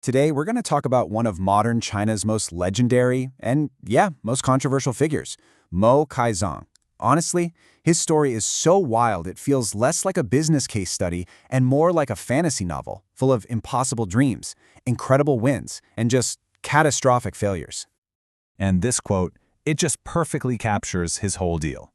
Today, we're going to talk about one of modern China's most legendary and, yeah, most controversial figures, Mo Kaizong. Honestly, his story is so wild it feels less like a business case study and more like a fantasy novel, full of impossible dreams, incredible wins, and just catastrophic failures. And this quote, it just perfectly captures his whole deal.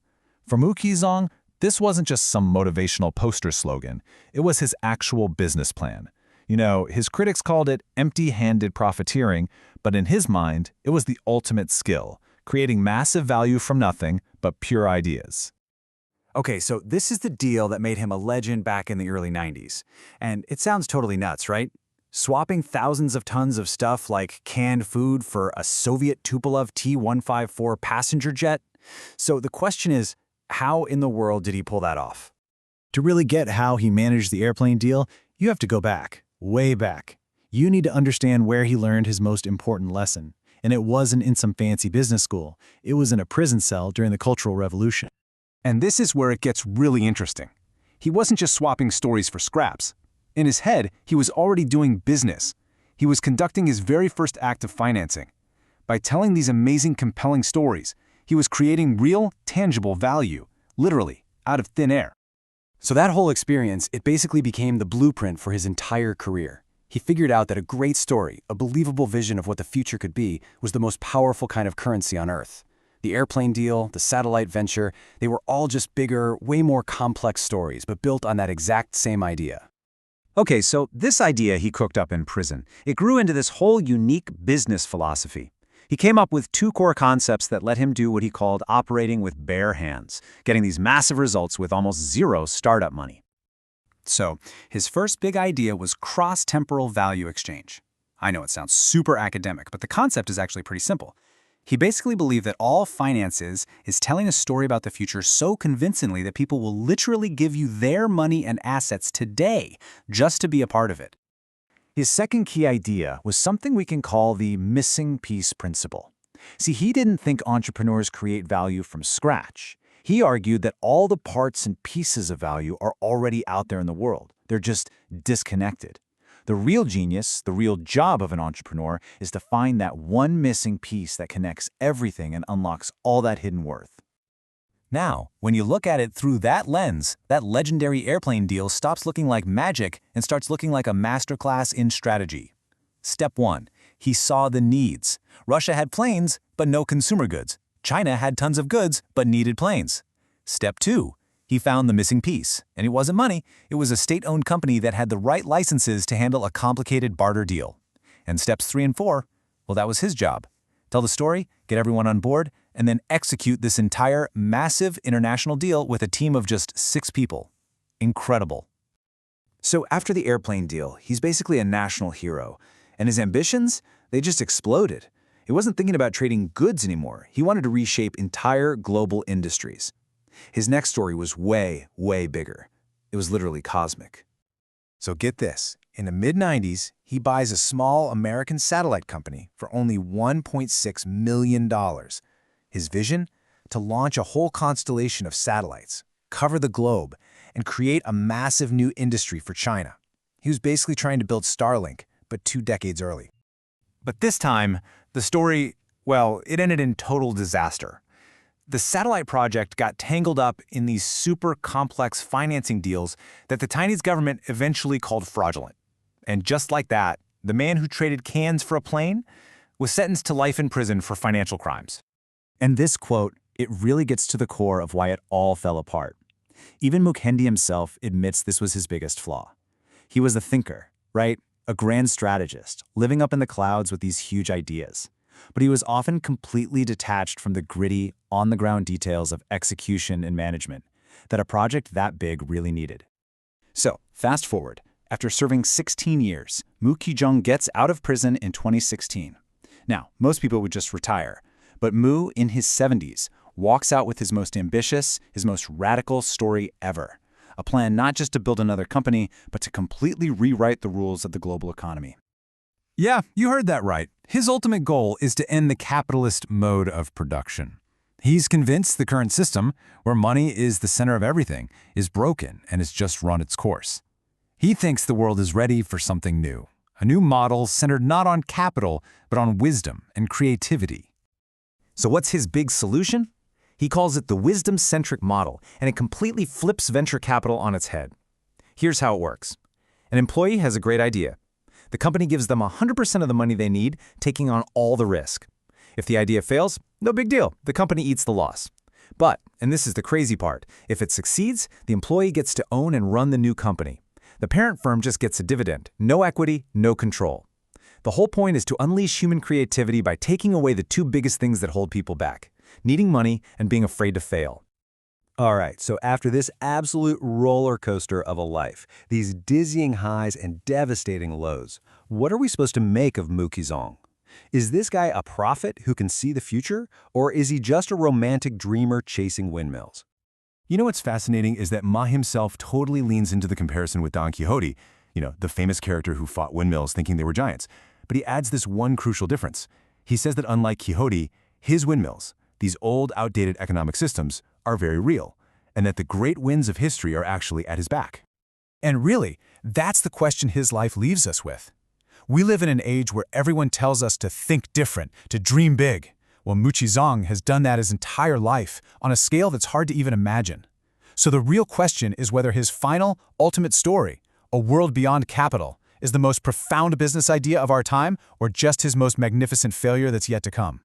For Mu Qizong, this wasn't just some motivational poster slogan. It was his actual business plan. You know, his critics called it empty-handed profiteering, but in his mind, it was the ultimate skill, creating massive value from nothing but pure ideas. Okay, so this is the deal that made him a legend back in the early 90s. And it sounds totally nuts, right? Swapping thousands of tons of stuff like canned food for a Soviet Tupolev T-154 passenger jet. So the question is, how in the world did he pull that off? To really get how he managed the airplane deal, you have to go back, way back. You need to understand where he learned his most important lesson. And it wasn't in some fancy business school. It was in a prison cell during the Cultural Revolution. And this is where it gets really interesting. He wasn't just swapping stories for scraps. In his head, he was already doing business. He was conducting his very first act of financing. By telling these amazing, compelling stories, he was creating real, tangible value, literally, out of thin air. So that whole experience, it basically became the blueprint for his entire career. He figured out that a great story, a believable vision of what the future could be, was the most powerful kind of currency on Earth. The airplane deal, the satellite venture, they were all just bigger, way more complex stories, but built on that exact same idea. Okay, so this idea he cooked up in prison, it grew into this whole unique business philosophy. He came up with two core concepts that let him do what he called operating with bare hands, getting these massive results with almost zero startup money. So, his first big idea was cross-temporal value exchange. I know it sounds super academic, but the concept is actually pretty simple. He basically believed that all finance is telling a story about the future so convincingly that people will literally give you their money and assets today just to be a part of it. His second key idea was something we can call the missing piece principle. See, he didn't think entrepreneurs create value from scratch. He argued that all the parts and pieces of value are already out there in the world. They're just disconnected. The real genius, the real job of an entrepreneur, is to find that one missing piece that connects everything and unlocks all that hidden worth. Now, when you look at it through that lens, that legendary airplane deal stops looking like magic and starts looking like a masterclass in strategy. Step 1. He saw the needs. Russia had planes, but no consumer goods. China had tons of goods, but needed planes. Step 2. He found the missing piece, and it wasn't money. It was a state-owned company that had the right licenses to handle a complicated barter deal. And steps 3 and 4, well, that was his job. Tell the story, get everyone on board, and then execute this entire massive international deal with a team of just 6 people. Incredible. So after the airplane deal, he's basically a national hero. And his ambitions, they just exploded. He wasn't thinking about trading goods anymore. He wanted to reshape entire global industries. His next story was way, way bigger. It was literally cosmic. So get this, in the mid-90s, he buys a small American satellite company for only $1.6 million. His vision? To launch a whole constellation of satellites, cover the globe, and create a massive new industry for China. He was basically trying to build Starlink, but 2 decades early. But this time, the story, well, it ended in total disaster. The satellite project got tangled up in these super complex financing deals that the Chinese government eventually called fraudulent. And just like that, the man who traded cans for a plane was sentenced to life in prison for financial crimes. And this quote, it really gets to the core of why it all fell apart. Even Mukherjee himself admits this was his biggest flaw. He was a thinker, right? A grand strategist, living up in the clouds with these huge ideas. But he was often completely detached from the gritty, on-the-ground details of execution and management that a project that big really needed. So, fast forward. After serving 16 years, Mu Qizong gets out of prison in 2016. Now, most people would just retire. But Mu, in his 70s, walks out with his most ambitious, his most radical story ever. A plan not just to build another company, but to completely rewrite the rules of the global economy. Yeah, you heard that right. His ultimate goal is to end the capitalist mode of production. He's convinced the current system, where money is the center of everything, is broken and has just run its course. He thinks the world is ready for something new, a new model centered not on capital, but on wisdom and creativity. So what's his big solution? He calls it the wisdom-centric model, and it completely flips venture capital on its head. Here's how it works. An employee has a great idea. The company gives them 100% of the money they need, taking on all the risk. If the idea fails, no big deal. The company eats the loss. But, and this is the crazy part, if it succeeds, the employee gets to own and run the new company. The parent firm just gets a dividend, no equity, no control. The whole point is to unleash human creativity by taking away the two biggest things that hold people back: needing money and being afraid to fail. All right, so after this absolute roller coaster of a life, these dizzying highs and devastating lows, what are we supposed to make of Mookie Zong? Is this guy a prophet who can see the future, or is he just a romantic dreamer chasing windmills? You know what's fascinating is that Ma himself totally leans into the comparison with Don Quixote, the famous character who fought windmills thinking they were giants. But he adds this one crucial difference. He says that unlike Quixote, his windmills, these old, outdated economic systems, are very real, and that the great winds of history are actually at his back. And really, that's the question his life leaves us with. We live in an age where everyone tells us to think different, to dream big. Well, Mookie Zong has done that his entire life, on a scale that's hard to even imagine. So the real question is whether his final, ultimate story, a world beyond capital, is the most profound business idea of our time, or just his most magnificent failure that's yet to come.